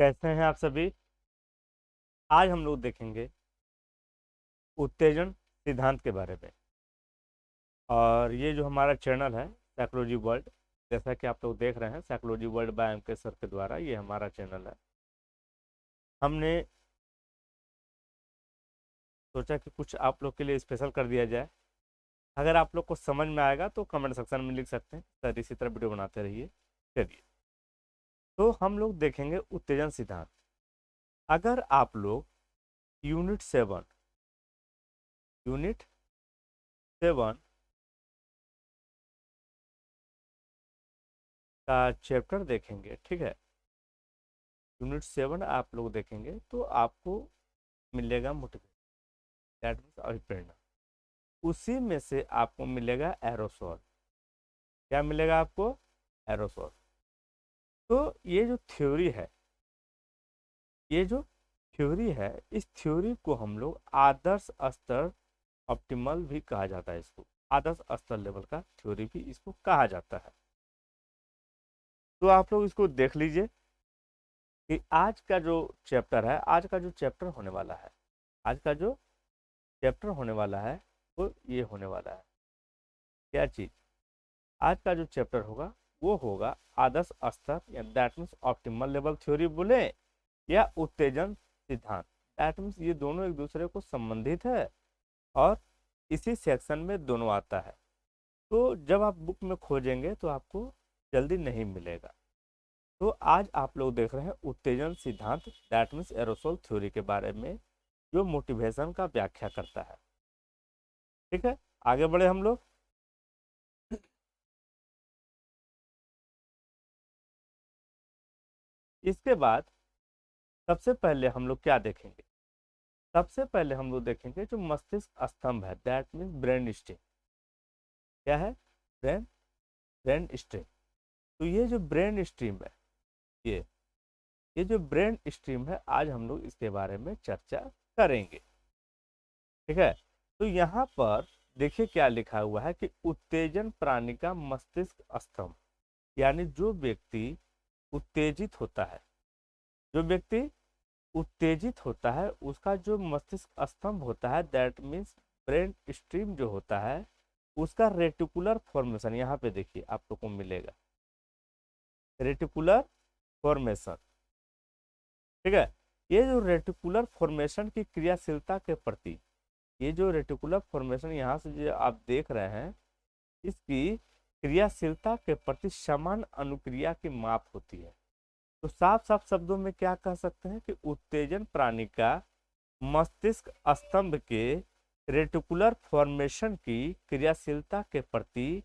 कैसे हैं आप सभी। आज हम लोग देखेंगे उत्तेजन सिद्धांत के बारे में। और ये जो हमारा चैनल है साइकोलॉजी वर्ल्ड, जैसा कि आप लोग देख रहे हैं साइकोलॉजी वर्ल्ड बाय एम के सर के द्वारा ये हमारा चैनल है। हमने सोचा कि कुछ आप लोग के लिए स्पेशल कर दिया जाए। अगर आप लोग को समझ में आएगा तो कमेंट सेक्शन में लिख सकते हैं, सर इसी तरह वीडियो बनाते रहिए। चलिए, तो हम लोग देखेंगे उत्तेजन सिद्धांत। अगर आप लोग यूनिट 7 का चैप्टर देखेंगे, ठीक है, यूनिट 7 आप लोग देखेंगे तो आपको मिलेगा मोटिवेशन, दैट मीन्स अभिप्रेरणा। उसी में से आपको मिलेगा एरोसोल। क्या मिलेगा आपको? एरोसोल। तो ये जो थ्योरी है, इस थ्योरी को हम लोग आदर्श स्तर ऑप्टिमल भी कहा जाता है। इसको आदर्श स्तर लेवल का थ्योरी भी इसको कहा जाता है। तो आप लोग इसको देख लीजिए कि आज का जो चैप्टर है, आज का जो चैप्टर होने वाला है, आज का जो चैप्टर होने वाला है वो ये होने वाला है। क्या चीज? आज का जो चैप्टर होगा वो होगा आदर्श स्तर, या that means optimal level theory बोले, या उत्तेजन सिद्धांत। दैट मीन्स ये दोनों एक दूसरे को संबंधित है और इसी सेक्शन में दोनों आता है। तो जब आप बुक में खोजेंगे तो आपको जल्दी नहीं मिलेगा। तो आज आप लोग देख रहे हैं उत्तेजन सिद्धांत, दैट मीन्स एरोसोल थ्योरी के बारे में, जो मोटिवेशन का व्याख्या करता है। ठीक है, आगे बढ़े हम लोग। इसके बाद सबसे पहले हम लोग क्या देखेंगे? सबसे पहले हम लोग देखेंगे जो मस्तिष्क स्तंभ है, दैट मीन्स ब्रेन स्टेम। क्या है? Brain brain stem. तो ये जो ब्रेन स्ट्रीम है, ये ये जो ब्रेन स्ट्रीम है, आज हम लोग इसके बारे में चर्चा करेंगे। ठीक है, तो यहाँ पर देखिए क्या लिखा हुआ है कि उत्तेजन प्राणी का मस्तिष्क स्तंभ, यानी जो व्यक्ति उत्तेजित होता है, जो व्यक्ति उत्तेजित होता है उसका जो मस्तिष्क स्तंभ होता है, दैट मीन्स ब्रेन स्ट्रीम जो होता है, उसका रेटिकुलर फॉर्मेशन यहाँ पे देखिए आप लोग को मिलेगा, रेटिकुलर फॉर्मेशन। ठीक है, ये जो रेटिकुलर फॉर्मेशन की क्रियाशीलता के प्रति, ये जो रेटिकुलर फॉर्मेशन यहाँ से जो आप देख रहे हैं, इसकी क्रियाशीलता के प्रति समान अनुक्रिया की माप होती है। तो साफ साफ शब्दों में क्या कह सकते हैं कि उत्तेजन प्राणी का मस्तिष्क स्तंभ के रेटिकुलर फॉर्मेशन की क्रियाशीलता के प्रति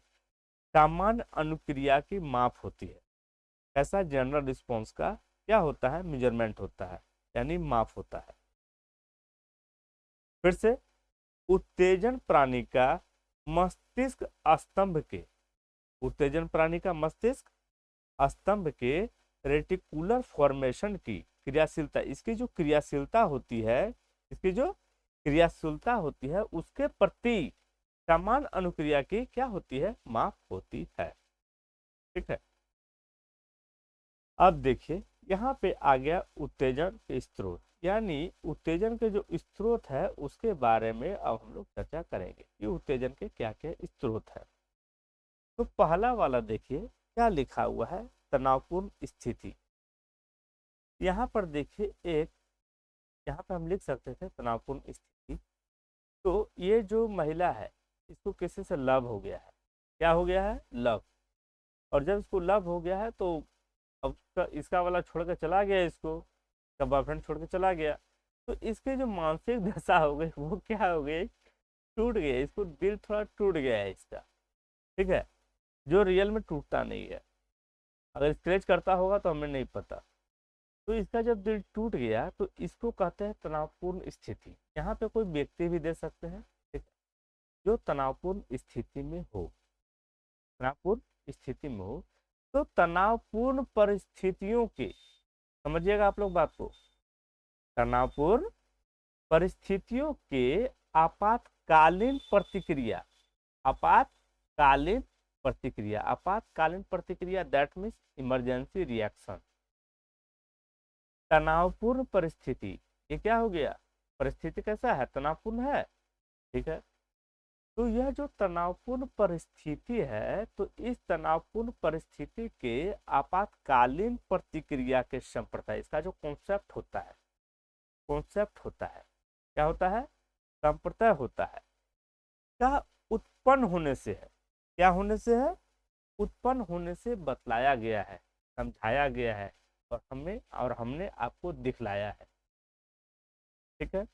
सामान्य अनुक्रिया की माप होती है। ऐसा जनरल रिस्पॉन्स का क्या होता है? मेजरमेंट होता है, यानी माप होता है। फिर से, उत्तेजन प्राणी का मस्तिष्क स्तंभ के, उत्तेजन प्राणी का मस्तिष्क स्तंभ के रेटिकुलर फॉर्मेशन की क्रियाशीलता, इसकी जो क्रियाशीलता होती है, इसकी जो क्रियाशीलता होती है उसके प्रति समान अनुक्रिया की क्या होती है? माप होती है। ठीक है, अब देखिए यहाँ पे आ गया उत्तेजन के स्रोत, यानी उत्तेजन के जो स्रोत है उसके बारे में अब हम लोग चर्चा करेंगे कि उत्तेजन के क्या क्या स्रोत है। तो पहला वाला देखिए क्या लिखा हुआ है, तनावपूर्ण स्थिति। यहाँ पर देखिए एक, यहाँ पे हम लिख सकते थे तनावपूर्ण स्थिति। तो ये जो महिला है इसको किसी से लव हो गया है। क्या हो गया है? लव। और जब इसको लव हो गया है तो अब इसका वाला छोड़ के चला गया, इसको इसका बॉयफ्रेंड छोड़ के चला गया। तो इसकी जो मानसिक दशा हो गई वो क्या हो गई? टूट गया, इसको दिल थोड़ा टूट गया है इसका। ठीक है, जो रियल में टूटता नहीं है, अगर स्क्रैच करता होगा तो हमें नहीं पता। तो इसका जब दिल टूट गया तो इसको कहते हैं तनावपूर्ण स्थिति। यहाँ पे कोई व्यक्ति भी दे सकते हैं, ठीक है, जो तनावपूर्ण स्थिति में हो, तनावपूर्ण स्थिति में हो। तो तनावपूर्ण परिस्थितियों के, समझिएगा आप लोग बात को, तनावपूर्ण परिस्थितियों के आपातकालीन प्रतिक्रिया, आपातकालीन प्रतिक्रिया, आपातकालीन प्रतिक्रिया दैट मीन्स इमरजेंसी रिएक्शन। तनावपूर्ण परिस्थिति, ये क्या हो गया, परिस्थिति कैसा है, तनावपूर्ण है, ठीक है। तो यह जो तनावपूर्ण परिस्थिति है, तो इस तनावपूर्ण परिस्थिति के आपातकालीन प्रतिक्रिया के संप्रदाय, इसका जो कॉन्सेप्ट होता है क्या होता है, संप्रदाय होता है, क्या उत्पन्न होने से है, क्या होने से है, उत्पन्न होने से बतलाया गया है, समझाया गया है, और हमने आपको दिखलाया है, ठीक है।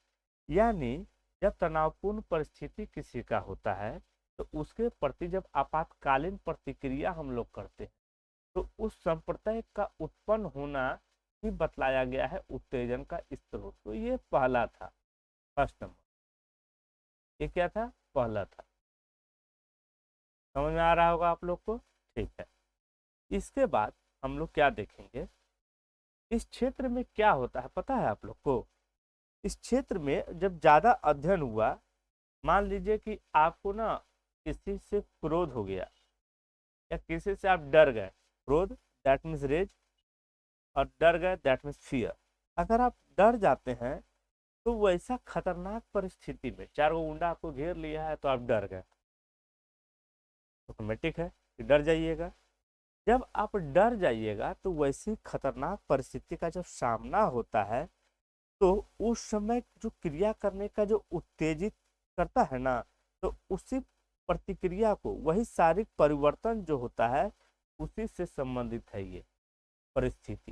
यानी जब तनावपूर्ण परिस्थिति किसी का होता है, तो उसके प्रति जब आपातकालीन प्रतिक्रिया हम लोग करते हैं, तो उस संप्रदाय का उत्पन्न होना ही बतलाया गया है उत्तेजन का स्रोत। तो ये पहला था, फर्स्ट नंबर, ये क्या था, पहला था। समझ में आ रहा होगा आप लोग को, ठीक है। इसके बाद हम लोग क्या देखेंगे, इस क्षेत्र में क्या होता है पता है आप लोग को। इस क्षेत्र में जब ज्यादा अध्ययन हुआ, मान लीजिए कि आपको ना किसी से क्रोध हो गया, या किसी से आप डर गए, क्रोध दैट मीन्स रेज, और डर गए दैट मीन्स फियर। अगर आप डर जाते हैं, तो वैसा खतरनाक परिस्थिति में 4 गुंडा आपको घेर लिया है, तो आप डर गए, ऑटोमेटिक है कि डर जाइएगा। जब आप डर जाइएगा, तो वैसी खतरनाक परिस्थिति का जब सामना होता है, तो उस समय जो क्रिया करने का जो उत्तेजित करता है ना, तो उसी प्रतिक्रिया को, वही शारीरिक परिवर्तन जो होता है, उसी से संबंधित है ये परिस्थिति,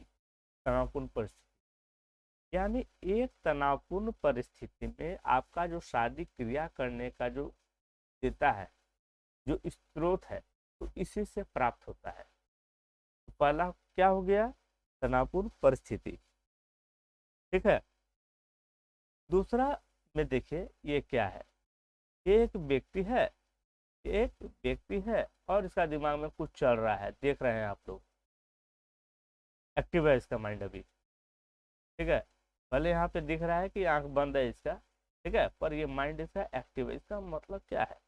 तनावपूर्ण परिस्थिति। यानी एक तनावपूर्ण परिस्थिति में आपका जो शारीरिक क्रिया करने का जो देता है, जो स्रोत है, तो इसी से प्राप्त होता है। तो पहला क्या हो गया, तनावपूर्ण परिस्थिति, ठीक है। दूसरा में देखिए ये क्या है, एक व्यक्ति है, एक व्यक्ति है और इसका दिमाग में कुछ चल रहा है, देख रहे हैं आप लोग, एक्टिव है इसका माइंड अभी, ठीक है। भले यहाँ पे दिख रहा है कि आंख बंद है इसका, ठीक है, पर ये माइंड इसका एक्टिव है। इसका मतलब क्या है,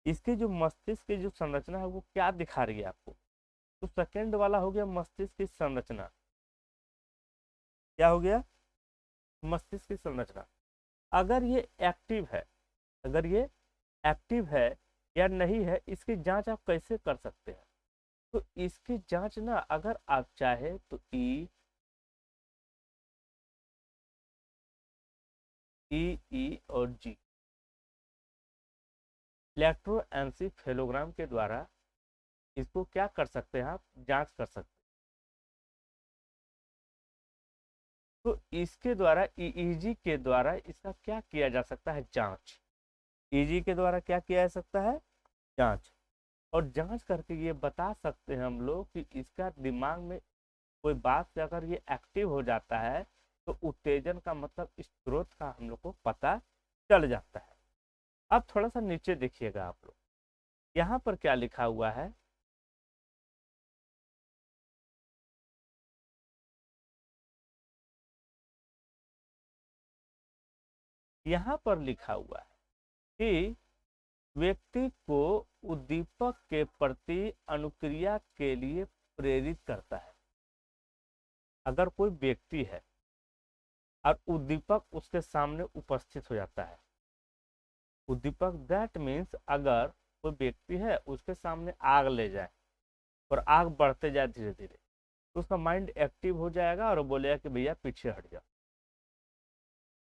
इसके जो मस्तिष्क की जो संरचना है वो क्या दिखा रही है आपको। तो सेकंड वाला हो गया मस्तिष्क की संरचना, क्या हो गया, मस्तिष्क की संरचना। अगर ये एक्टिव है, अगर ये एक्टिव है या नहीं है, इसकी जांच आप कैसे कर सकते हैं। तो इसकी जांच ना, अगर आप चाहे तो ई और जी, इलेक्ट्रोएन्सेफेलोग्राम के द्वारा इसको क्या कर सकते हैं, आप जांच कर सकते हैं। तो इसके द्वारा ईईजी के द्वारा इसका क्या किया जा सकता है, जांच। ईजी के द्वारा क्या किया जा सकता है, जांच। और जांच करके ये बता सकते हैं हम लोग कि इसका दिमाग में कोई बात से अगर ये एक्टिव हो जाता है, तो उत्तेजन का मतलब स्रोत का हम लोग को पता चल जाता है। अब थोड़ा सा नीचे देखिएगा आप लोग, यहाँ पर क्या लिखा हुआ है, यहाँ पर लिखा हुआ है कि व्यक्ति को उद्दीपक के प्रति अनुक्रिया के लिए प्रेरित करता है। अगर कोई व्यक्ति है और उद्दीपक उसके सामने उपस्थित हो जाता है, उद्दीपक दैट मीन्स अगर कोई व्यक्ति है उसके सामने आग ले जाए और आग बढ़ते जाए धीरे धीरे, तो उसका माइंड एक्टिव हो जाएगा और बोलेगा कि भैया पीछे हट जाओ।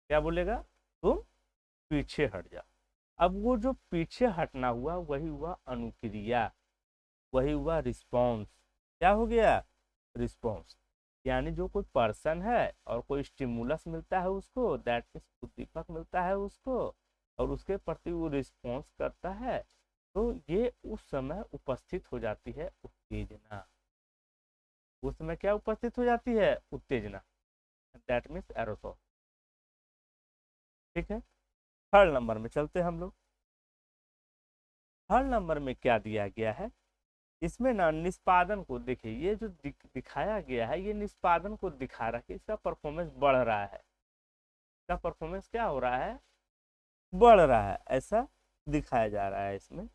क्या बोलेगा, तुम पीछे हट जाओ। अब वो जो पीछे हटना हुआ, वही हुआ अनुक्रिया, वही हुआ रिस्पॉन्स। क्या हो गया, रिस्पॉन्स। यानी जो कोई पर्सन है और कोई स्टिमुलस मिलता है उसको, दैट मीन्स उद्दीपक मिलता है उसको, और उसके प्रति वो रिस्पॉन्स करता है, तो ये उस समय उपस्थित हो जाती है उत्तेजना। उस समय क्या उपस्थित हो जाती है, उत्तेजना, दैट मीन्स एरोसोल, ठीक है। थर्ड नंबर में चलते हैं हम लोग। थर्ड नंबर में क्या दिया गया है, इसमें ना निष्पादन को देखिए, ये जो दिखाया गया है, ये निष्पादन को दिखा रहा है कि इसका परफॉर्मेंस बढ़ रहा है, इसका परफॉर्मेंस क्या हो रहा है, बढ़ रहा है, ऐसा दिखाया जा रहा है इसमें।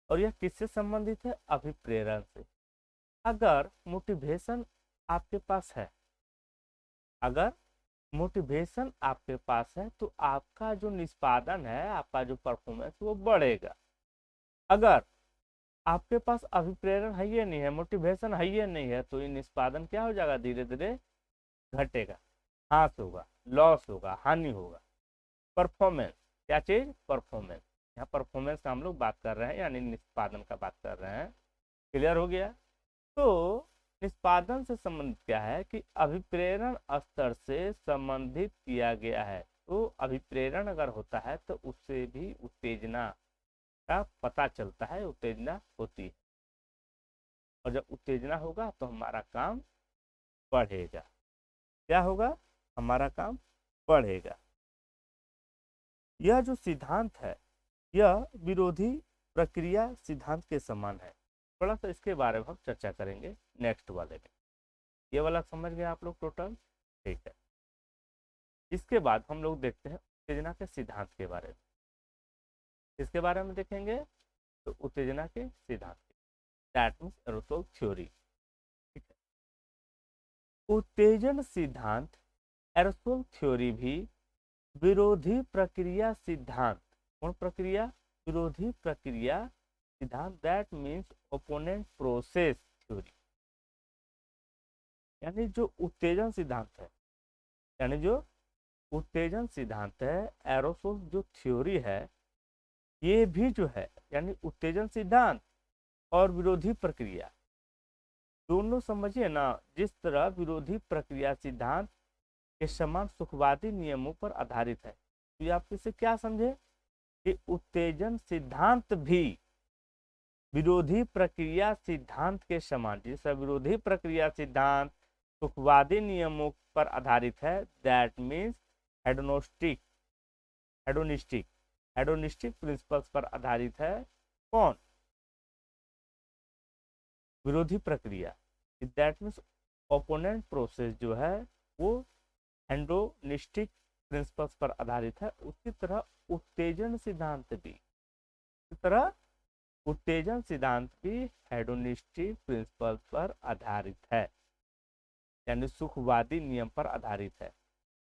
और यह किससे संबंधित है, अभिप्रेरण से। अगर मोटिवेशन आपके पास है, अगर मोटिवेशन आपके पास है तो आपका जो निष्पादन है, आपका जो परफॉर्मेंस वो बढ़ेगा। अगर आपके पास अभिप्रेरण है ये नहीं है, मोटिवेशन है ये नहीं है, तो ये निष्पादन क्या हो जाएगा, धीरे धीरे घटेगा, हास होगा, लॉस होगा, हानि होगा। परफॉर्मेंस, क्या चीज, परफॉर्मेंस। यहाँ परफॉर्मेंस का हम लोग बात कर रहे हैं, यानी निष्पादन का बात कर रहे हैं। क्लियर हो गया। तो निष्पादन से संबंधित क्या है कि अभिप्रेरण स्तर से संबंधित किया गया है। तो अभिप्रेरण अगर होता है तो उससे भी उत्तेजना का पता चलता है, उत्तेजना होती है। और जब उत्तेजना होगा तो हमारा काम बढ़ेगा। क्या होगा, हमारा काम बढ़ेगा। यह जो सिद्धांत है यह विरोधी प्रक्रिया सिद्धांत के समान है। थोड़ा सा इसके बारे में हम चर्चा करेंगे नेक्स्ट वाले में। ये वाला समझ गए आप लोग टोटल, ठीक है। इसके बाद हम लोग देखते हैं उत्तेजना के सिद्धांत के बारे में। इसके बारे में देखेंगे तो उत्तेजना के सिद्धांत, दैट मींस एरोसोल थ्योरी। ठीक है। उत्तेजन सिद्धांत, एरोसोल थ्योरी भी विरोधी प्रक्रिया सिद्धांत, कौन प्रक्रिया, विरोधी प्रक्रिया सिद्धांत, that means opponent process theory. यानी जो उत्तेजन सिद्धांत है, यानी जो उत्तेजन सिद्धांत है, एरोसोल जो थ्योरी है, ये भी जो है यानी उत्तेजन सिद्धांत और विरोधी प्रक्रिया दोनों समझिए ना। जिस तरह विरोधी प्रक्रिया सिद्धांत के समान सुखवादी नियमों पर आधारित है, तो ये आप इसे क्या समझे कि उत्तेजन सिद्धांत भी विरोधी प्रक्रिया सिद्धांत के समान, जिस विरोधी प्रक्रिया सिद्धांत सुखवादी नियमों पर आधारित है, that means hedonistic, hedonistic, hedonistic principles पर आधारित है। कौन, विरोधी प्रक्रिया, दैट मीन्स ओपोनेंट प्रोसेस जो है वो हेडोनिस्टिक प्रिंसिपल्स पर आधारित है। उसी तरह उत्तेजन सिद्धांत भी, इस तरह उत्तेजन सिद्धांत भी हेडोनिस्टिक प्रिंसिपल पर आधारित है, यानी सुखवादी नियम पर आधारित है।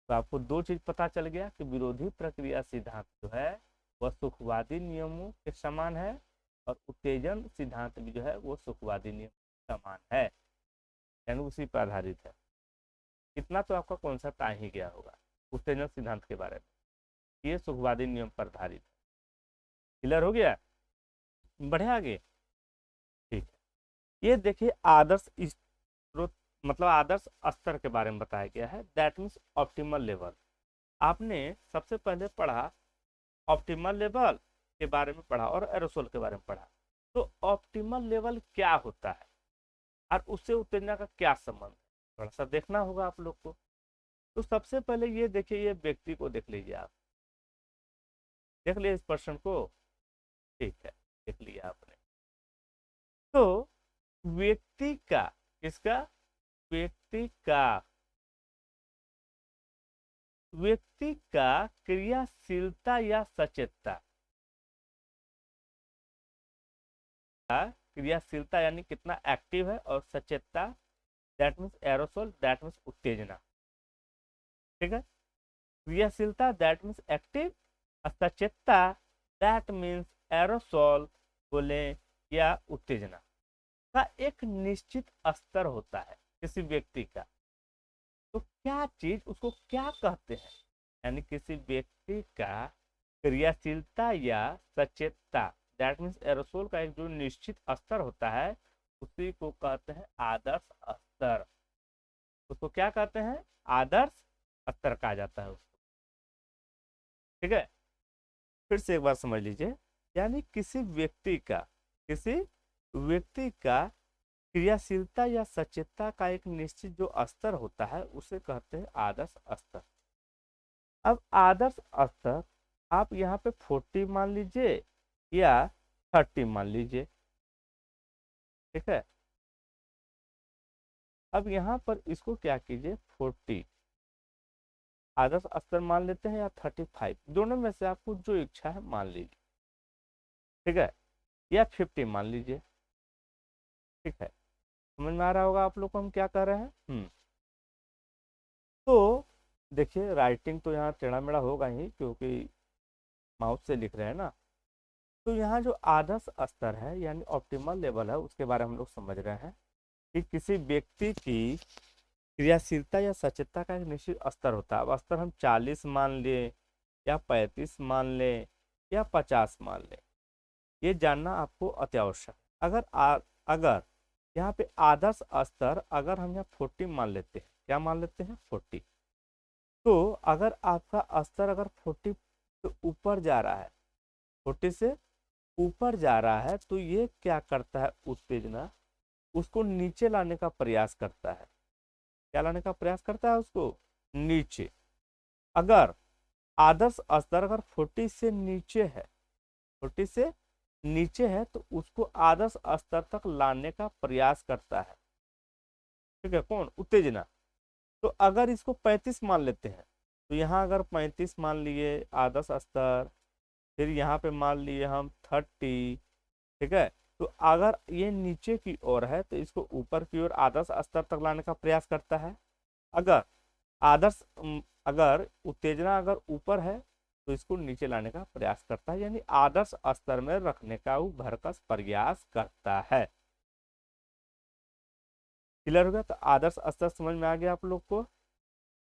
तो आपको दो चीज पता चल गया कि विरोधी प्रक्रिया सिद्धांत जो है वह सुखवादी नियमों के समान है, और उत्तेजन सिद्धांत भी जो है वो सुखवादी नियम के समान है, यानी उसी पर आधारित है। इतना तो आपका कॉन्सेप्ट आ ही गया होगा उत्तेजन सिद्धांत के बारे में, ये सुखवादी नियम पर आधारित है। क्लियर हो गया, बढ़े आगे। ठीक है। ये देखिए आदर्श स्रोत, मतलब आदर्श स्तर के बारे में बताया गया है, दैट मीन्स ऑप्टिमल लेवल। आपने सबसे पहले पढ़ा ऑप्टिमल लेवल के बारे में पढ़ा और एरोसोल के बारे में पढ़ा। तो ऑप्टिमल लेवल क्या होता है और उससे उत्तेजना का क्या संबंध है, थोड़ा सा देखना होगा आप लोग को। तो सबसे पहले ये देखिए, ये व्यक्ति को देख लीजिए आप, देख लिया इस पर्सन को, ठीक है, देख लिया आपने। तो व्यक्ति का, किसका, व्यक्ति का, व्यक्ति का क्रियाशीलता या सचेतता, क्रियाशीलता यानी कितना एक्टिव है, और सचेतता that means aerosol, that means उत्तेजना। ठीक है। क्रियाशीलता दैट मीन्स एक्टिव, सचेतता दैट मीन्स एरोसोल बोले या उत्तेजना का एक निश्चित स्तर होता है किसी व्यक्ति का। तो क्या चीज, उसको क्या कहते हैं, यानी किसी व्यक्ति का क्रियाशीलता या सचेतता दैट मीन्स एरोसोल का एक जो निश्चित स्तर होता है, उसी को कहते हैं आदर्श स्तर। उसको क्या कहते हैं, आदर्श स्तर कहा जाता है उसको। ठीक है, फिर से एक बार समझ लीजिए, यानी किसी व्यक्ति का, किसी व्यक्ति का क्रियाशीलता या सचेतता का एक निश्चित जो स्तर होता है उसे कहते हैं आदर्श स्तर। अब आदर्श स्तर आप यहाँ पे 40 मान लीजिए या 30 मान लीजिए। ठीक है। अब यहाँ पर इसको क्या कीजिए, 40 आदर्श स्तर मान लेते हैं या 35, दोनों में से आपको जो इच्छा है मान लीजिए। ठीक है, या 50 मान लीजिए। ठीक है, समझ में आ रहा होगा आप लोग को हम क्या कर रहे हैं। तो देखिए राइटिंग तो यहाँ टेढ़ा मेढ़ा होगा ही, क्योंकि माउस से लिख रहे हैं ना। तो यहाँ जो आदर्श स्तर है यानी ऑप्टिमल लेवल है, उसके बारे में हम लोग समझ रहे हैं कि किसी व्यक्ति की क्रियाशीलता या सचेतता का एक निश्चित स्तर होता है। अब स्तर हम 40 मान लें या 35 मान लें या 50 मान लें, ये जानना आपको अत्यावश्यक है। अगर यहाँ पे आदर्श स्तर अगर हम यहाँ 40 मान लेते हैं, क्या मान लेते हैं 40, तो अगर आपका स्तर अगर 40 से ऊपर जा रहा है, 40 से ऊपर जा रहा है, तो ये क्या करता है, उत्तेजना उसको नीचे लाने का प्रयास करता है। क्या लाने का प्रयास करता है, उसको नीचे। अगर आदर्श स्तर अगर 40 से नीचे है, 40 से नीचे है, तो उसको आदर्श स्तर तक लाने का प्रयास करता है। ठीक है, कौन, उत्तेजना। तो अगर इसको 35 मान लेते हैं, तो यहाँ अगर 35 मान लिए आदर्श स्तर, फिर यहाँ पे मान लिए हम 30। ठीक है, तो अगर ये नीचे की ओर है तो इसको ऊपर की ओर आदर्श स्तर तक लाने का प्रयास करता है। अगर अगर उत्तेजना अगर ऊपर है तो इसको नीचे लाने का प्रयास करता है, यानी आदर्श स्तर में रखने का वो भरकस प्रयास करता है। क्लियर हो गया? तो आदर्श स्तर समझ में आ गया आप लोग को?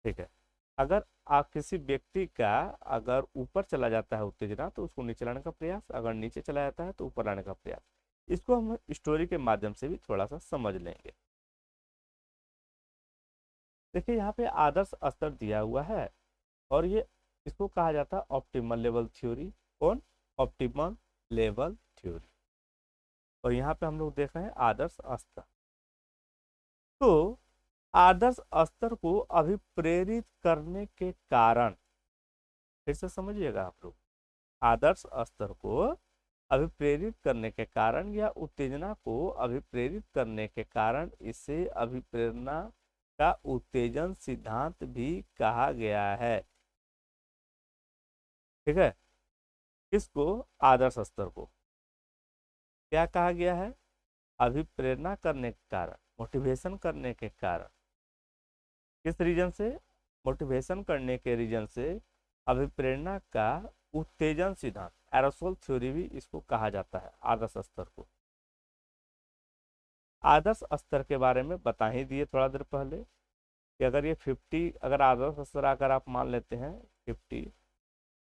ठीक है। अगर आप किसी व्यक्ति का अगर ऊपर चला जाता है उत्तेजना, तो उसको नीचे लाने का प्रयास, अगर नीचे चला जाता है तो ऊपर लाने का प्रयास। इसको हम स्टोरी के माध्यम से भी थोड़ा सा समझ लेंगे। देखिए यहाँ पे आदर्श स्तर दिया हुआ है, और ये इसको कहा जाता है ऑप्टिमल लेवल थ्योरी। कौन? Optimal level theory. और यहाँ पे हम लोग देख रहे हैं आदर्श स्तर। तो आदर्श स्तर को अभिप्रेरित करने के कारण, फिर से समझिएगा आप लोग, आदर्श स्तर को अभिप्रेरित करने के कारण या उत्तेजना को अभिप्रेरित करने के कारण इसे अभिप्रेरणा का उत्तेजन सिद्धांत भी कहा गया है। ठीक है, किसको? आदर्श स्तर को क्या कहा गया है? अभिप्रेरणा करने के कारण, मोटिवेशन करने के कारण। किस रीजन से? मोटिवेशन करने के रीजन से अभिप्रेरणा का उत्तेजन सिद्धांत, एरोसोल थ्योरी भी इसको कहा जाता है आदर्श स्तर को। आदर्श स्तर के बारे में बता ही दिए थोड़ा देर पहले कि अगर ये 50, अगर आदर्श स्तर अगर आप मान लेते हैं 50,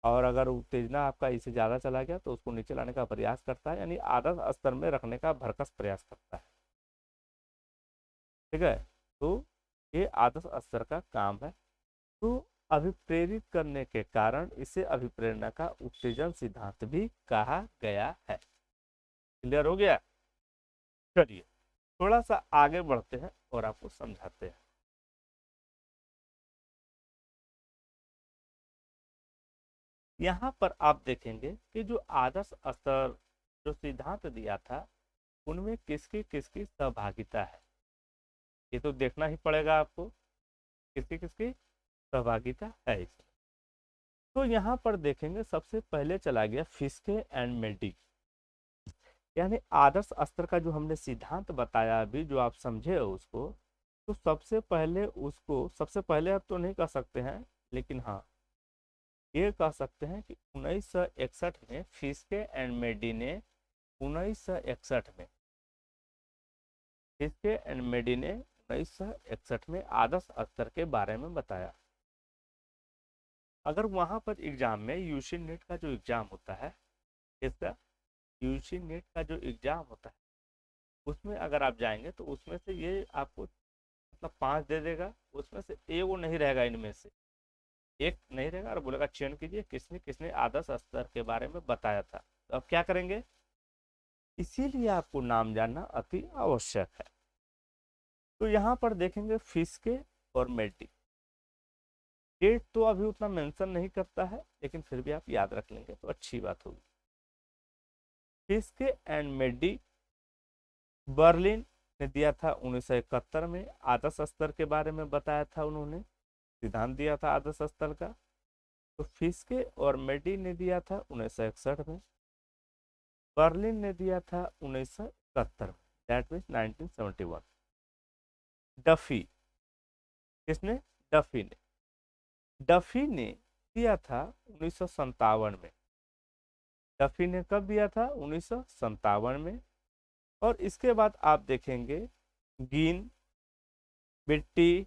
और अगर उत्तेजना आपका इससे ज़्यादा चला गया तो उसको नीचे लाने का प्रयास करता है, यानी आदर्श स्तर में रखने का भरकस प्रयास करता है। ठीक है, तो ये आदर्श स्तर का काम है। तो अभिप्रेरित करने के कारण इसे अभिप्रेरणा का उत्तेजन सिद्धांत भी कहा गया है। क्लियर हो गया? चलिए थोड़ा सा आगे बढ़ते हैं और आपको समझाते हैं। यहाँ पर आप देखेंगे कि जो आदर्श स्तर जो सिद्धांत दिया था, उनमें किसकी किसकी सहभागिता है, ये तो देखना ही पड़ेगा आपको, किसकी किसकी सहभागिता है इसमें। तो यहाँ पर देखेंगे सबसे पहले चला गया फिस्के एंड मेडी, यानी आदर्श स्तर का जो हमने सिद्धांत बताया अभी, जो आप समझे हो उसको, तो सबसे पहले उसको, सबसे पहले आप तो नहीं कह सकते हैं, लेकिन हाँ ये कह सकते हैं कि 1961 में फिस्के एंड मेडी ने 1961 में फिस्के एंड मेडी ने 1961 में आदर्श स्तर के बारे में बताया। अगर वहां पर एग्जाम में यूसी नेट का जो एग्जाम होता है, इसका यूसी नेट का जो एग्जाम होता है, उसमें अगर आप जाएंगे तो उसमें से ये आपको मतलब 5 दे देगा, उसमें से एक वो नहीं रहेगा, इनमें से एक नहीं रहेगा, और बोलेगा चयन कीजिए किसने किसने आदर्श स्तर के बारे में बताया था। तो अब क्या करेंगे? इसीलिए आपको नाम जानना अति आवश्यक है। तो यहाँ पर देखेंगे फिस्के और मेडी, डेट तो अभी उतना मेंशन नहीं करता है, लेकिन फिर भी आप याद रख लेंगे तो अच्छी बात होगी। फिस्के एंड मेडी बर्लिन ने दिया था 1971 में, आदर्श स्तर के बारे में बताया था उन्होंने, सिद्धांत दिया था आदर्श स्तर का। तो फिस्के और मेडी ने दिया था 1961 में, बर्लिन ने दिया था 1971 में, दैट मीन्स 1971। डफी, किसने? डफी ने। डफी ने दिया था 1957 में। डफी ने कब दिया था? 1957 में। और इसके बाद आप देखेंगे गीन, बिट्टी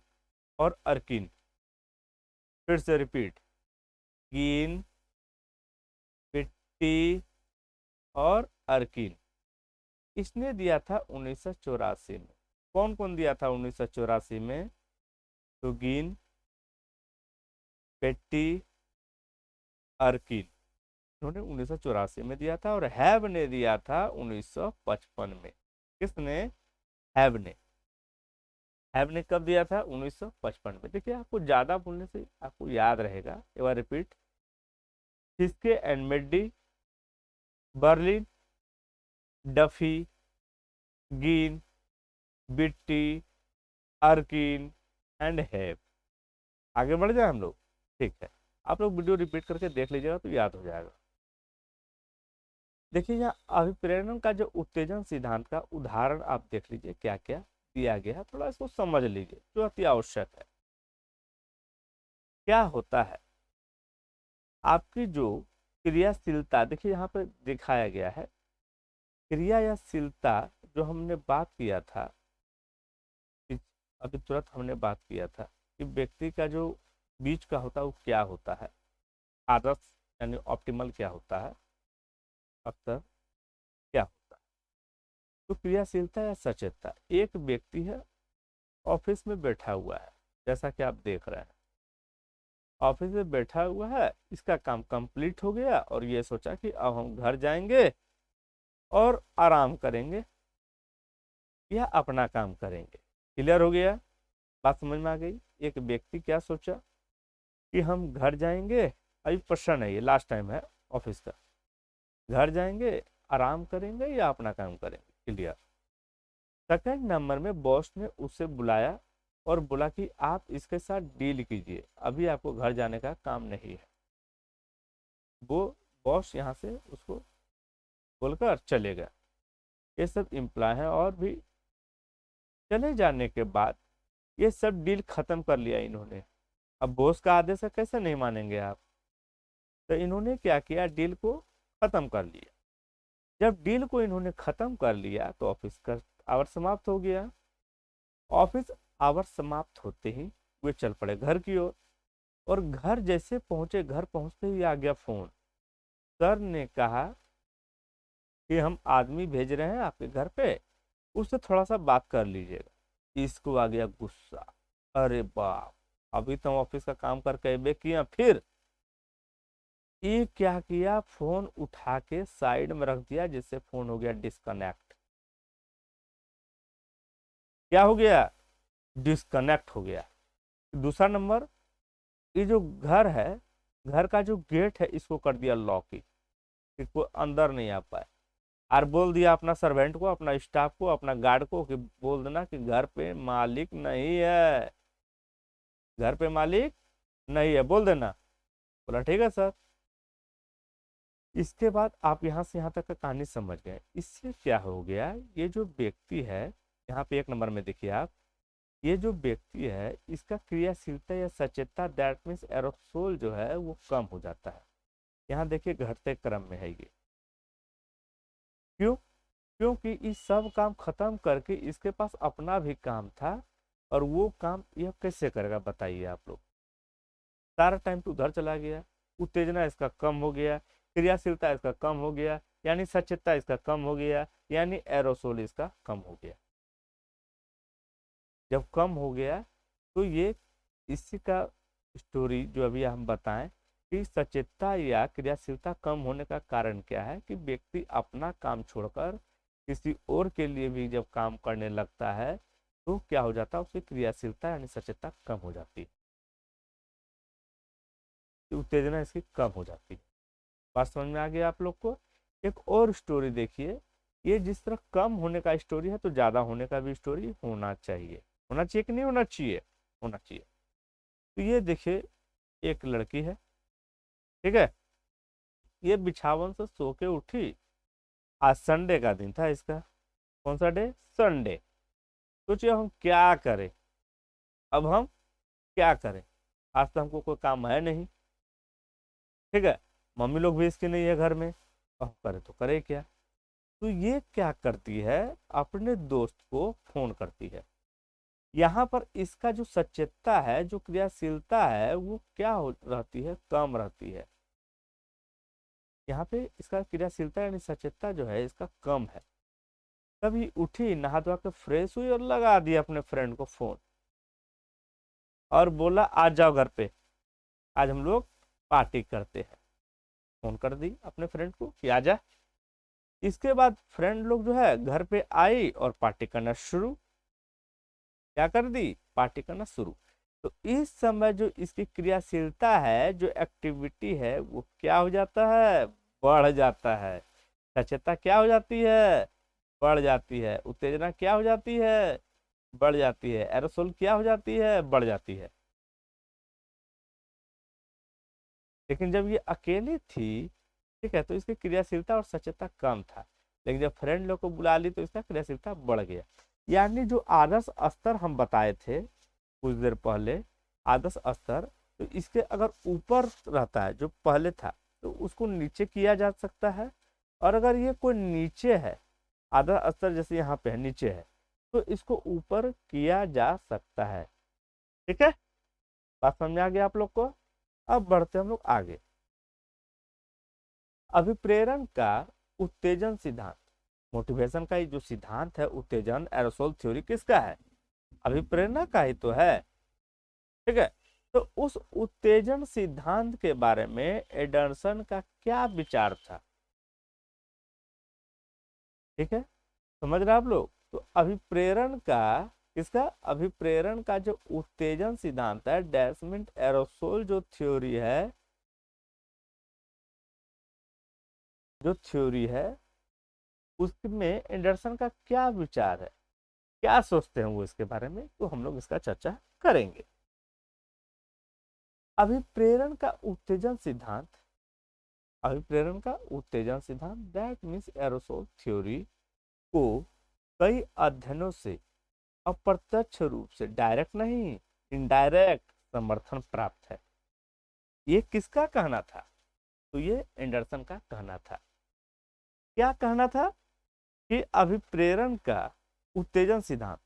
और अर्किन। फिर से रिपीट, गीन, बिट्टी और अर्किन। इसने दिया था 1984 में। कौन कौन दिया था 1984 में? तो गीन, बिट्टी, अर्किन, इन्होंने 1984 में दिया था। और हैव ने दिया था 1955 में। किसने? हैव ने। हैव ने कब दिया था? 1955 में। देखिए, आपको ज्यादा बोलने से आपको याद रहेगा। एक बार repeat, Hiske and Medi, Berlin, Duffy, Geen, Beatty, अर्किन and have. आगे बढ़ जाए हम लोग। ठीक है, आप लोग वीडियो रिपीट करके देख लीजिएगा तो याद हो जाएगा। देखिए, यहाँ अभिप्रेरण का जो उत्तेजन सिद्धांत का उदाहरण आप देख लीजिए क्या क्या दिया गया है, थोड़ा इसको समझ लीजिए जो अति आवश्यक है। क्या होता है? आपकी जो क्रियाशीलता, देखिए यहाँ पे दिखाया गया है, क्रिया या शीलता जो हमने बात किया था, अभी तुरंत हमने बात किया था कि व्यक्ति का जो बीच का होता है वो क्या होता है, आदर्श यानी ऑप्टिमल क्या होता है, अक्सर क्या होता है। तो क्रियाशीलता या सचेतता, एक व्यक्ति है ऑफिस में बैठा हुआ है, जैसा कि आप देख रहे हैं ऑफिस में बैठा हुआ है, इसका काम कंप्लीट हो गया और ये सोचा कि अब हम घर जाएंगे और आराम करेंगे या अपना काम करेंगे। क्लियर हो गया? बात समझ में आ गई? एक व्यक्ति क्या सोचा कि हम घर जाएंगे, अभी प्रश्न है, ये लास्ट टाइम है ऑफिस का, घर जाएंगे, आराम करेंगे या अपना काम करेंगे। क्लियर? सेकंड नंबर में बॉस ने उसे बुलाया और बोला कि आप इसके साथ डील कीजिए, अभी आपको घर जाने का काम नहीं है। वो बॉस यहाँ से उसको बोलकर चले गए। ये सब इम्प्लॉय है और भी चले जाने के बाद ये सब डील खत्म कर लिया इन्होंने। अब बॉस का आदेश है, कैसे नहीं मानेंगे आप? तो इन्होंने क्या किया, डील को खत्म कर लिया। जब डील को इन्होंने खत्म कर लिया तो ऑफिस का आवर समाप्त हो गया। ऑफिस आवर समाप्त होते ही वे चल पड़े घर की ओर। और घर जैसे पहुंचे, घर पहुंचते ही आ गया फोन। सर ने कहा कि हम आदमी भेज रहे हैं आपके घर पे, उससे थोड़ा सा बात कर लीजिएगा। इसको आ गया गुस्सा, अरे बाप, अभी तो ऑफिस का काम करके बे किया, फिर ये क्या किया, फोन उठा के साइड में रख दिया, जिससे फोन हो गया डिस्कनेक्ट। क्या हो गया? डिस्कनेक्ट हो गया। दूसरा नंबर, ये जो घर है, घर का जो गेट है इसको कर दिया लॉक ही, कि कोई अंदर नहीं आ पाए। और बोल दिया अपना सर्वेंट को, अपना स्टाफ को, अपना गार्ड को कि बोल देना कि घर पे मालिक नहीं है, घर पे मालिक नहीं है, बोल देना। बोला ठीक है सर। इसके बाद आप यहाँ से यहाँ तक का कहानी समझ गए। इससे क्या हो गया, ये जो व्यक्ति है, यहाँ पे एक नंबर में देखिए आप, ये जो व्यक्ति है इसका क्रियाशीलता या सचेतता, दैट मीन्स एरोसोल जो है वो कम हो जाता है। यहाँ देखिए घटते क्रम में है ये। क्यों? क्योंकि इस सब काम खत्म करके इसके पास अपना भी काम था, और वो काम यह कैसे करेगा बताइए आप लोग। सारा टाइम तो उधर चला गया, उत्तेजना इसका कम हो गया, क्रियाशीलता इसका कम हो गया, यानी सचेतता इसका कम हो गया, यानी एरोसोल इसका कम हो गया। जब कम हो गया तो ये इसी का स्टोरी जो अभी हम बताएं कि सचेतता या क्रियाशीलता कम होने का कारण क्या है, कि व्यक्ति अपना काम छोड़कर किसी और के लिए भी जब काम करने लगता है तो क्या हो जाता है, उसकी क्रियाशीलता यानी सचेतता कम हो जाती है, उत्तेजना इसकी कम हो जाती है। बात समझ में आ गया आप लोग को? एक और स्टोरी देखिए, ये जिस तरह कम होने का स्टोरी है तो ज्यादा होने का भी स्टोरी होना चाहिए। होना चाहिए कि नहीं होना चाहिए? होना चाहिए। तो ये देखिए, एक लड़की है, ठीक है, ये बिछावन से सो के उठी। आज संडे का दिन था इसका। कौन सा डे? संडे। सोचिए हम क्या करें, अब हम क्या करें। आज तो हमको कोई काम है नहीं, ठीक है, मम्मी लोग भी इसकी नहीं है घर में, अब करे तो करे क्या। तो ये क्या करती है, अपने दोस्त को फोन करती है। यहाँ पर इसका जो सचेतता है, जो क्रियाशीलता है, वो क्या हो रहती है, कम रहती है। यहाँ पे इसका क्रियाशीलता यानी सचेतता जो है इसका कम है। तभी उठी, नहा धोआ के फ्रेश हुई और लगा दिया अपने फ्रेंड को फोन, और बोला आ जाओ घर पे, आज हम लोग पार्टी करते हैं। फोन कर दी अपने फ्रेंड को कि आ जा। इसके बाद फ्रेंड लोग जो है घर पे आई और पार्टी करना शुरू, क्या कर दी, पार्टी करना शुरू। तो इस समय जो इसकी क्रियाशीलता है, जो एक्टिविटी है, वो क्या हो जाता है, बढ़ जाता है। सचेतता क्या हो जाती है, बढ़ जाती है। उत्तेजना क्या हो जाती है, बढ़ जाती है। एरोसोल क्या हो जाती है, बढ़ जाती है। लेकिन जब ये अकेली थी, ठीक है, तो इसकी क्रियाशीलता और सचेतता कम था। लेकिन जब फ्रेंड लोग को बुला ली तो इसका क्रियाशीलता बढ़ गया। यानी जो आदर्श स्तर हम बताए थे कुछ देर पहले, आदर्श स्तर, तो इसके अगर ऊपर रहता है जो पहले था, तो उसको नीचे किया जा सकता है। और अगर ये कोई नीचे है, आदर्श स्तर जैसे यहाँ पे है, नीचे है, तो इसको ऊपर किया जा सकता है। ठीक है, बात समझ में आ गया आप लोग को। अब बढ़ते हम लोग आगे। अभिप्रेरण का उत्तेजन सिद्धांत, मोटिवेशन का ये जो सिद्धांत है, उत्तेजन एरोसोल थ्योरी, किसका है, अभिप्रेरणा का ही तो है। ठीक है, तो उस उत्तेजन सिद्धांत के बारे में एंडरसन का क्या विचार था। ठीक है, समझ रहे आप लोग। तो अभिप्रेरण का, किसका, अभिप्रेरण का जो उत्तेजन सिद्धांत है, डैशमिंट एरोसोल जो थ्योरी है, जो थ्योरी है, उसमें एंडरसन का क्या विचार है, क्या सोचते हैं वो इसके बारे में, तो हम लोग इसका चर्चा करेंगे। अभिप्रेरण का उत्तेजन सिद्धांत, अभिप्रेरण का उत्तेजन सिद्धांत, दैट मीन्स एरोसोल थ्योरी को कई अध्ययनों से अप्रत्यक्ष रूप से, डायरेक्ट नहीं, इनडायरेक्ट समर्थन प्राप्त है। ये किसका कहना था, तो ये एंडरसन का कहना था। क्या कहना था कि अभिप्रेरण का उत्तेजन सिद्धांत,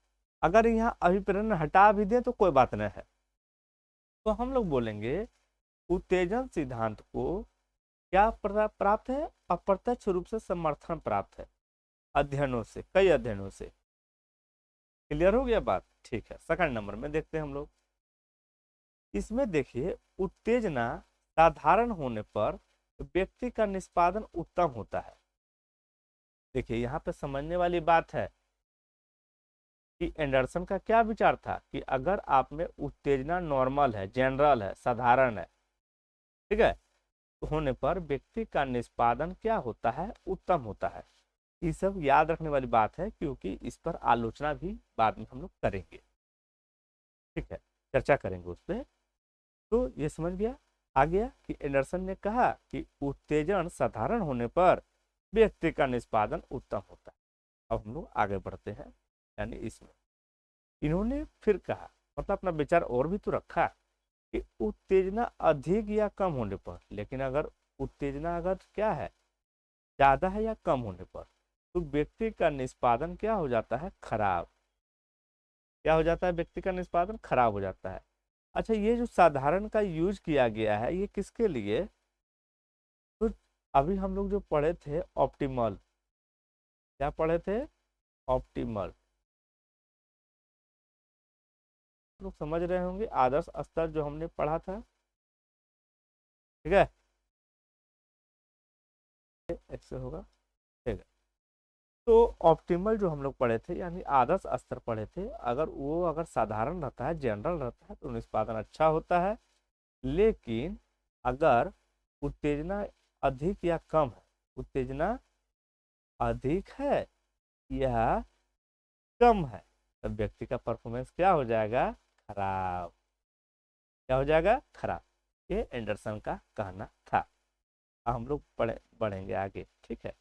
अगर यहाँ अभिप्रेरण हटा भी दे तो कोई बात नहीं है, तो हम लोग बोलेंगे उत्तेजन सिद्धांत को क्या प्राप्त है, अप्रत्यक्ष रूप से समर्थन प्राप्त है, अध्ययनों से, कई अध्ययनों से। क्लियर हो गया बात, ठीक है। सेकंड नंबर में देखते हैं हम लोग। इसमें देखिए, उत्तेजना साधारण होने पर व्यक्ति का निष्पादन उत्तम होता है। देखिए यहाँ पे समझने वाली बात है कि एंडरसन का क्या विचार था कि अगर आप में उत्तेजना नॉर्मल है, जनरल है, साधारण है, ठीक है, तो होने पर व्यक्ति का निष्पादन क्या होता है, उत्तम होता है। ये सब याद रखने वाली बात है, क्योंकि इस पर आलोचना भी बाद में हम लोग करेंगे। ठीक है, चर्चा करेंगे उस पर। तो ये समझ गया, आ गया कि एंडरसन ने कहा कि उत्तेजन साधारण होने पर व्यक्ति का निष्पादन उत्तम होता है। अब हम लोग आगे बढ़ते हैं, यानी इसमें इन्होंने फिर कहा, मतलब अपना विचार और भी तो रखा कि उत्तेजना अधिक या कम होने पर, लेकिन अगर उत्तेजना अगर क्या है, ज्यादा है या कम होने पर, तो व्यक्ति का निष्पादन क्या हो जाता है, खराब। क्या हो जाता है, व्यक्ति का निष्पादन खराब हो जाता है। अच्छा, ये जो साधारण का यूज किया गया है, ये किसके लिए, तो अभी हम लोग जो पढ़े थे ऑप्टिमल, क्या पढ़े थे, ऑप्टिमल, लोग समझ रहे होंगे, आदर्श स्तर जो हमने पढ़ा था। ठीक है, ऐसे होगा, ठीक है। तो ऑप्टिमल जो हम लोग पढ़े थे, यानी आदर्श स्तर पढ़े थे, अगर वो अगर साधारण रहता है, जनरल रहता है, तो निष्पादन अच्छा होता है। लेकिन अगर उत्तेजना अधिक या कम है, उत्तेजना अधिक है या कम है, तब व्यक्ति का परफॉर्मेंस क्या हो जाएगा, खराब। क्या हो जाएगा, खराब। ये एंडरसन का कहना था। अब हम लोग बढ़ेंगे आगे, ठीक है।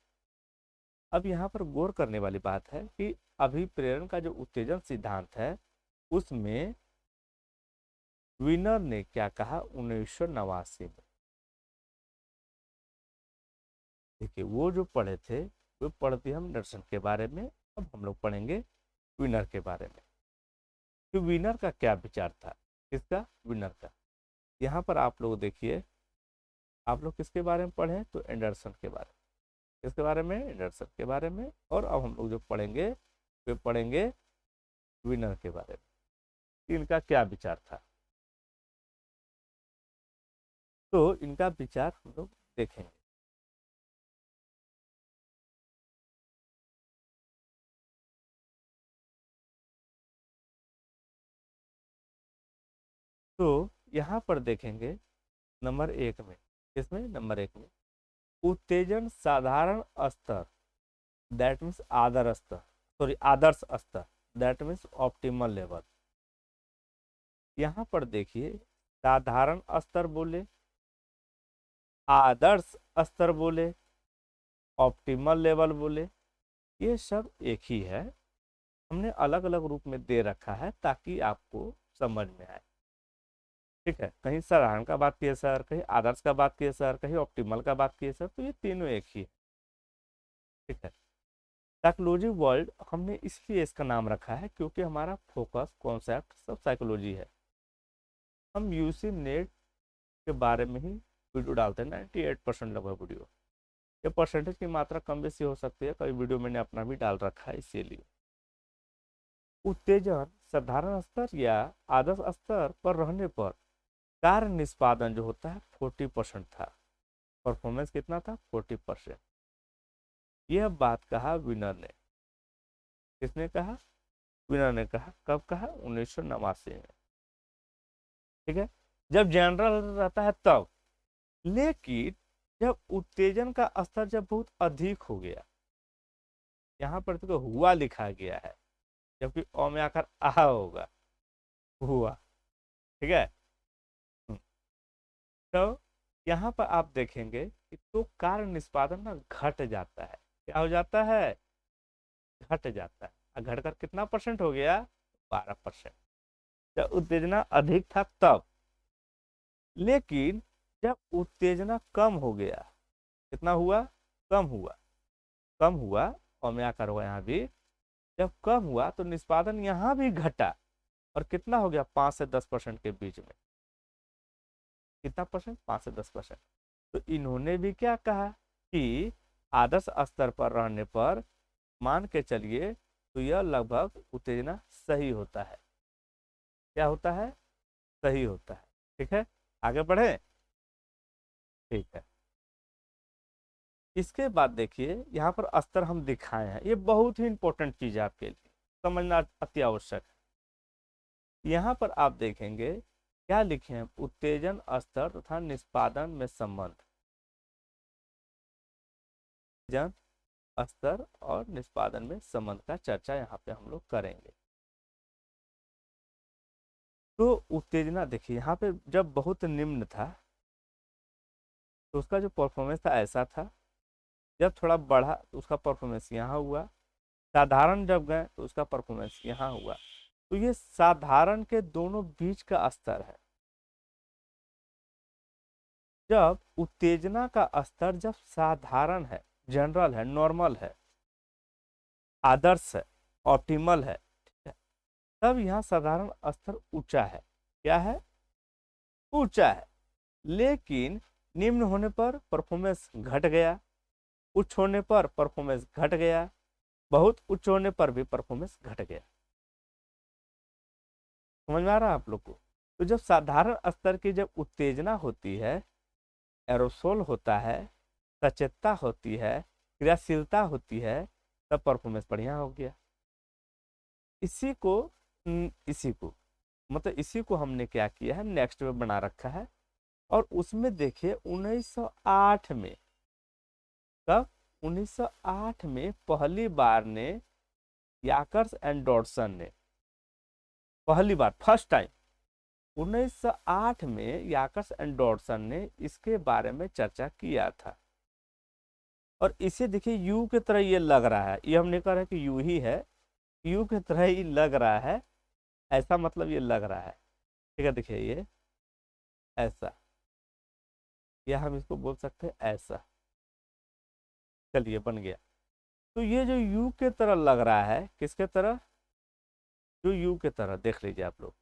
अब यहाँ पर गौर करने वाली बात है कि अभिप्रेरण का जो उत्तेजन सिद्धांत है, उसमें विनर ने क्या कहा 1989 में। देखिए वो जो पढ़े थे वो पढ़ दिए हम एंडरसन के बारे में, अब हम लोग पढ़ेंगे विनर के बारे में कि विनर का क्या विचार था। किसका? विनर का। यहाँ पर आप लोग देखिए, आप लोग किसके बारे में पढ़े तो एंडरसन के बारे में। किसके बारे में? एंडरसन के बारे में। और अब हम लोग जो पढ़ेंगे वे पढ़ेंगे विनर के बारे में, इनका क्या विचार था। तो इनका विचार हम लोग देखेंगे। तो यहाँ पर देखेंगे नंबर 1 में, किसमें? नंबर 1 में उत्तेजन साधारण स्तर, दैट मीन्स आदर्श स्तर, सॉरी आदर्श स्तर, दैट मीन्स ऑप्टिमल लेवल। यहाँ पर देखिए साधारण स्तर बोले, आदर्श स्तर बोले, ऑप्टिमल लेवल बोले, ये सब एक ही है। हमने अलग अलग रूप में दे रखा है ताकि आपको समझ में आए। ठीक है, कहीं साधारण का बात किए सर, कहीं आदर्श का बात किए सर, कहीं ऑप्टिमल का बात किए सर, तो ये तीनों एक ही है। ठीक है, साइकोलॉजी वर्ल्ड हमने इसलिए इसका नाम रखा है क्योंकि हमारा फोकस कॉन्सेप्ट सब साइकोलॉजी है। हम यूसी नेट के बारे में ही वीडियो डालते हैं, 98% लगभग वीडियो। ये परसेंटेज की मात्रा कम बेसी हो सकती है, कई वीडियो मैंने अपना भी डाल रखा है इसीलिए। उत्तेजन साधारण स्तर या आदर्श स्तर पर रहने पर कार्य निष्पादन जो होता है 40% था। परफॉर्मेंस कितना था? 40%। यह बात कहा विनर ने। किसने कहा? विनर ने कहा। कब कहा? 1989 में। ठीक है, जब जनरल रहता है तब। लेकिन जब उत्तेजन का स्तर जब बहुत अधिक हो गया, यहाँ पर तो हुआ लिखा गया है, जबकि अ में आकर आ होगा, हुआ। ठीक है। तो यहाँ पर आप देखेंगे कि तो कार्य निष्पादन ना घट जाता है। क्या हो जाता है? घट जाता है। और घटकर कितना परसेंट हो गया? 12%। जब उत्तेजना अधिक था तब। लेकिन जब उत्तेजना कम हो गया, कितना हुआ? कम हुआ। कम हुआ और मैं आकर हुआ यहाँ भी, जब कम हुआ तो निष्पादन यहाँ भी घटा और कितना हो गया? 5 से 10% के बीच में। कितना परसेंट? 5 से 10%। तो इन्होंने भी क्या कहा कि आदर्श स्तर पर रहने पर मान के चलिए तो यह लगभग उत्तेजना सही होता है। क्या होता है? सही होता है। ठीक है, आगे बढ़े। ठीक है, इसके बाद देखिए यहाँ पर स्तर हम दिखाए हैं, ये बहुत ही इंपॉर्टेंट चीज है आपके लिए, समझना अति आवश्यक है। यहाँ पर आप देखेंगे क्या लिखे हैं? उत्तेजन स्तर तथा निष्पादन में संबंध। उत्तेजन स्तर और निष्पादन में संबंध का चर्चा यहाँ पे हम लोग करेंगे। तो उत्तेजना देखिए यहाँ पे जब बहुत निम्न था तो उसका जो परफॉर्मेंस था ऐसा था, जब थोड़ा बढ़ा तो उसका परफॉर्मेंस यहाँ हुआ, साधारण जब गए तो उसका परफॉर्मेंस यहाँ हुआ। तो ये साधारण के दोनों बीच का स्तर है। जब उत्तेजना का स्तर जब साधारण है, जनरल है, नॉर्मल है, आदर्श है, ऑप्टिमल है, ठीक है, तब यहाँ साधारण स्तर ऊंचा है। क्या है? ऊंचा है। लेकिन निम्न होने पर परफॉर्मेंस घट गया, उच्च होने पर परफॉर्मेंस घट गया, बहुत उच्च होने पर भी परफॉर्मेंस घट गया। समझ में आ रहा है आप लोग को? तो जब साधारण स्तर की जब उत्तेजना होती है, एरोसोल होता है, सचेतता होती है, क्रियाशीलता होती है, तब परफॉर्मेंस बढ़िया हो गया। इसी को इसी को मतलब इसी को हमने क्या किया है, नेक्स्ट में बना रखा है। और उसमें देखिए 1908 में, कब? 1908 में पहली बार ने याकर्स एंड डॉटसन ने, पहली बार, फर्स्ट टाइम 1908 में याकर्स एंड डॉटसन ने इसके बारे में चर्चा किया था। और इसे देखिए यू की तरह ये लग रहा है, ये हम नहीं कह रहे कि यू ही है, यू की तरह ही लग रहा है, ऐसा मतलब ये लग रहा है। ठीक है, देखिए ये ऐसा, या हम इसको बोल सकते हैं ऐसा। चलिए बन गया। तो ये जो यू के तरह लग रहा है, किसके तरह, जो यू के तरह, देख लीजिए आप लोग।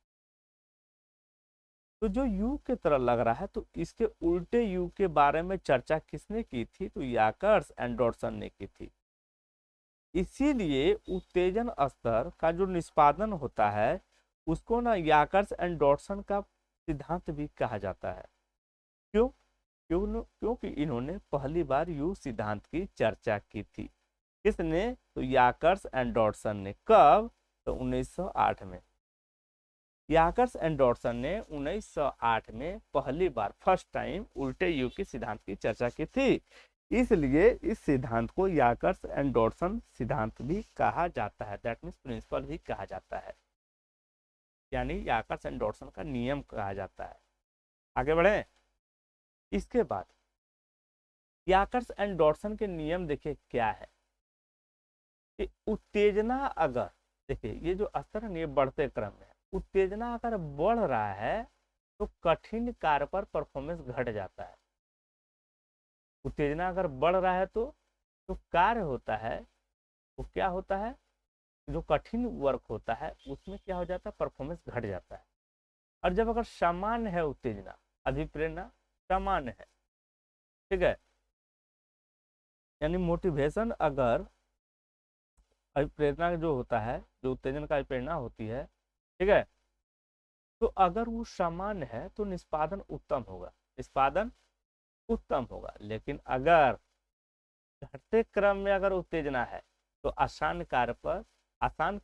तो जो यू के तरह लग रहा है, तो इसके उल्टे यू के बारे में चर्चा किसने की थी, तो याकर्स एंड डॉटसन ने की थी। इसीलिए उत्तेजन स्तर का जो निष्पादन होता है उसको ना याकर्स एंड डॉटसन का सिद्धांत भी कहा जाता है। क्यों? क्योंकि इन्होंने पहली बार यू सिद्धांत की चर्चा की थी। किसने? तो याकर्स एंड डॉटसन ने। कब? तो 1908 में। याकर्स एंड डॉटसन ने 1908 में पहली बार, फर्स्ट टाइम, उल्टे यू के सिद्धांत की चर्चा की थी। इसलिए इस सिद्धांत को याकर्स एंड डॉटसन सिद्धांत भी कहा जाता है, दैट मीन्स प्रिंसिपल भी कहा जाता है, यानी याकर्स एंड डॉटसन का नियम कहा जाता है। आगे बढ़े। इसके बाद याकर्स एंड डॉटसन के नियम देखिए क्या है कि उत्तेजना अगर, देखिए ये जो स्तर है ये बढ़ते क्रम में है, उत्तेजना अगर बढ़ रहा है तो कठिन कार्य पर परफॉर्मेंस घट जाता है। उत्तेजना अगर बढ़ रहा है तो जो कार्य होता है वो क्या होता है, जो कठिन वर्क होता है उसमें क्या हो जाता है, परफॉर्मेंस घट जाता है। और जब अगर सामान्य है उत्तेजना, अभिप्रेरणा सामान्य है, ठीक है, यानी मोटिवेशन अगर, अभिप्रेरणा जो होता है, जो उत्तेजन का अभिप्रेरणा होती है, ठीक है, तो अगर वो सामान्य है तो निष्पादन उत्तम होगा, निष्पादन उत्तम होगा। लेकिन अगर घटते क्रम में अगर उत्तेजना है तो आसान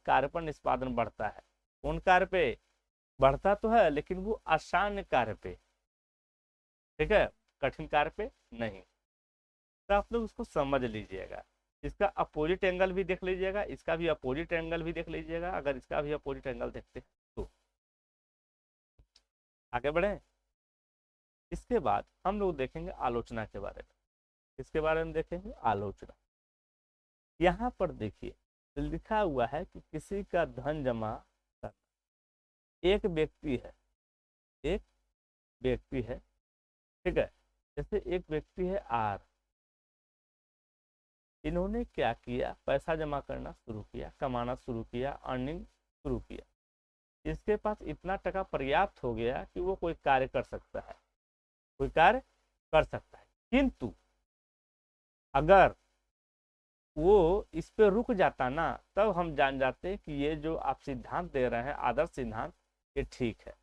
कार्य पर निष्पादन बढ़ता है। कौन कार्य पे? बढ़ता तो है लेकिन वो आसान कार्य पे, ठीक है, कठिन कार्य पे नहीं। तो आप लोग उसको समझ लीजिएगा। इसका अपोजिट एंगल भी देख लीजिएगा, इसका भी अपोजिट एंगल भी देख लीजिएगा, अगर इसका भी अपोजिट एंगल देखते हैं तो। आगे बढ़े। इसके बाद हम लोग देखेंगे आलोचना के बारे में। इसके बारे में देखेंगे आलोचना। यहाँ पर देखिए लिखा हुआ है कि किसी का धन जमा करना। एक व्यक्ति है, एक व्यक्ति है, ठीक है, जैसे एक व्यक्ति है आर, इन्होंने क्या किया, पैसा जमा करना शुरू किया, कमाना शुरू किया, अर्निंग शुरू किया। इसके पास इतना टका पर्याप्त हो गया कि वो कोई कार्य कर सकता है, कोई कार्य कर सकता है। किंतु अगर वो इस पे रुक जाता ना, तब हम जान जाते कि ये जो आप सिद्धांत दे रहे हैं, आदर्श सिद्धांत, ये ठीक है।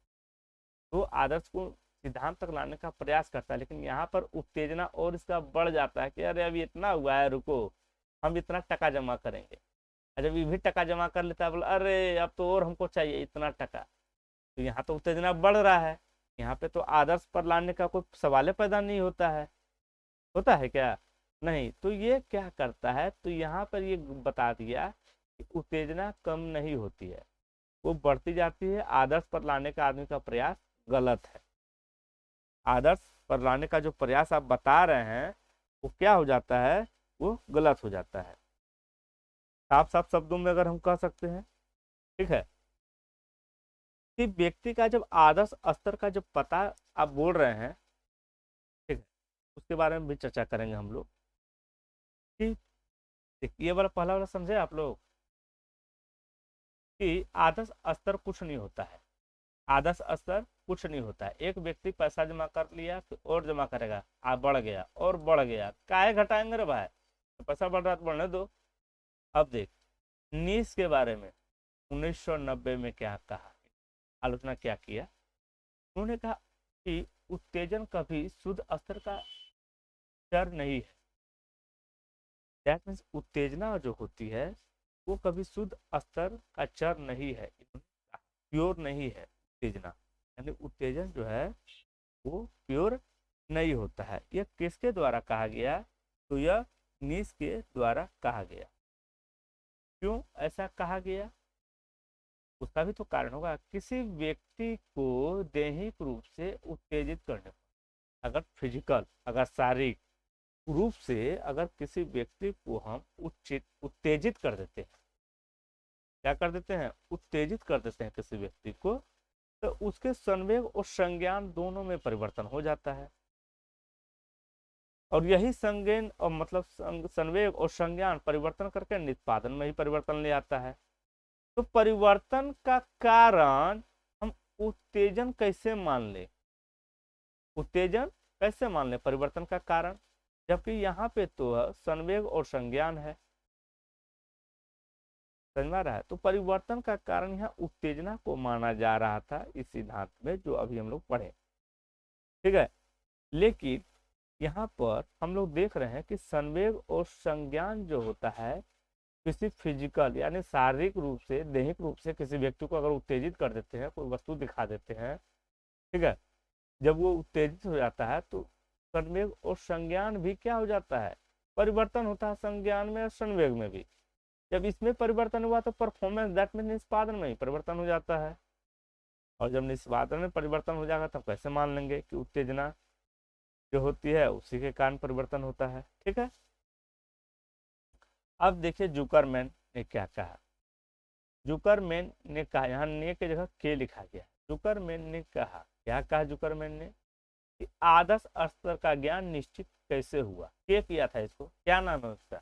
तो आदर्श को सिद्धांत तक लाने का प्रयास करता है, लेकिन यहाँ पर उत्तेजना और इसका बढ़ जाता है कि अरे अभी इतना हुआ है, रुको, हम इतना टका जमा करेंगे। जब ये भी टका जमा कर लेता है, बोला अरे अब तो और हमको चाहिए इतना टका, तो यहाँ तो उत्तेजना बढ़ रहा है। यहाँ पे तो आदर्श पर लाने का कोई सवाल पैदा नहीं होता है, होता है क्या? नहीं। तो ये क्या करता है, तो यहाँ पर ये बता दिया कि उत्तेजना कम नहीं होती है, वो बढ़ती जाती है। आदर्श पर लाने का आदमी का प्रयास गलत है। आदर्श पर लाने का जो प्रयास आप बता रहे हैं वो क्या हो जाता है, वो गलत हो जाता है। साफ साफ शब्दों में अगर हम कह सकते हैं, ठीक है, कि व्यक्ति का जब आदर्श स्तर का जब पता आप बोल रहे हैं, ठीक है, उसके बारे में भी चर्चा करेंगे हम लोग। कि ये वाला पहला वाला समझे आप लोग कि आदर्श स्तर कुछ नहीं होता है। आदर्श स्तर कुछ नहीं होता है। एक व्यक्ति पैसा जमा कर लिया फिर और जमा करेगा, बढ़ गया और बढ़ गया, काहे घटाएंगे रे भाई, तो पैसा बढ़ रहा तो बढ़ने दो। अब देख नीस के बारे में 1990 में क्या कहा, आलोचना क्या किया, उन्होंने कहा कि उत्तेजन कभी शुद्ध स्तर का चर नहीं है। दैट मीन्स उत्तेजना जो होती है वो कभी शुद्ध स्तर का चर नहीं है, प्योर नहीं है उत्तेजना, यानी उत्तेजन जो है वो प्योर नहीं होता है। यह किसके द्वारा कहा गया, तो यह नीस के द्वारा कहा गया। क्यों ऐसा कहा गया, उसका भी तो कारण होगा। किसी व्यक्ति को दैहिक रूप से उत्तेजित करने पर, अगर फिजिकल, अगर शारीरिक रूप से अगर किसी व्यक्ति को हम उत्तेजित कर देते हैं, क्या कर देते हैं, उत्तेजित कर देते हैं किसी व्यक्ति को, तो उसके संवेग और संज्ञान दोनों में परिवर्तन हो जाता है। और यही संज्ञान और मतलब संवेग और संज्ञान परिवर्तन करके निष्पादन में ही परिवर्तन ले आता है। तो परिवर्तन का कारण हम उत्तेजन कैसे मान ले, उत्तेजन कैसे मान ले परिवर्तन का कारण, जबकि यहाँ पे तो संवेग और संज्ञान है। समझ में आ रहा है? तो परिवर्तन का कारण यहाँ उत्तेजना को माना जा रहा था इस सिद्धांत में जो अभी हम लोग पढ़े, ठीक है। लेकिन यहाँ पर हम लोग देख रहे हैं कि संवेग और संज्ञान जो होता है किसी फिजिकल यानी शारीरिक रूप से, दैहिक रूप से किसी व्यक्ति को अगर उत्तेजित कर देते हैं, कोई वस्तु दिखा देते हैं, ठीक है, जब वो उत्तेजित हो जाता है तो संवेग और संज्ञान भी क्या हो जाता है, परिवर्तन होता है संज्ञान में और संवेग में भी। जब इसमें परिवर्तन हुआ तो परफॉर्मेंस दैट मीन निष्पादन में ही परिवर्तन हो जाता है। और जब निष्पादन में परिवर्तन हो जाएगा तब कैसे मान लेंगे कि उत्तेजना जो होती है उसी के कारण परिवर्तन होता है, ठीक है। अब देखिए जुकरमैन ने क्या कहा। जुकरमैन ने कहा, यहाँ ने की जगह के लिखा गया। जुकरमैन ने कहा, क्या कहा जुकरमैन ने कि आदर्श स्तर का ज्ञान निश्चित कैसे हुआ। के किया था इसको, क्या नाम है उसका,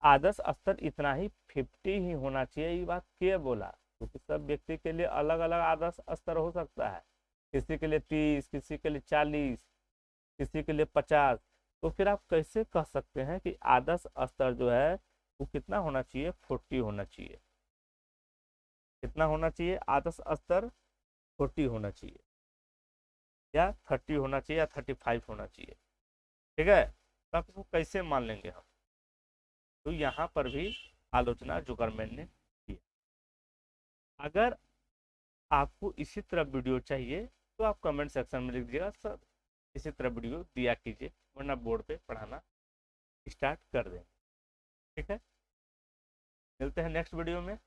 आदर्श स्तर इतना ही 50 ही होना चाहिए, ये बात के बोला, क्योंकि सब व्यक्ति के लिए अलग अलग आदर्श स्तर हो सकता है, किसी के लिए 30, किसी के लिए 40, किसी के लिए 50। तो फिर आप कैसे कह सकते हैं कि आदर्श स्तर जो है वो कितना होना चाहिए, 40 होना चाहिए। कितना होना चाहिए आदर्श स्तर, 40 होना चाहिए या 30 होना चाहिए या 35 होना चाहिए, ठीक है। तो आप इसको कैसे मान लेंगे हम, तो यहाँ पर भी आलोचना जुकरमैन ने की। अगर आपको इसी तरह वीडियो चाहिए तो आप कमेंट सेक्शन में लिख दीजिएगा सर इसी तरह वीडियो दिया कीजिए, वरना बोर्ड पे पढ़ाना स्टार्ट कर दें, ठीक है। मिलते हैं नेक्स्ट वीडियो में।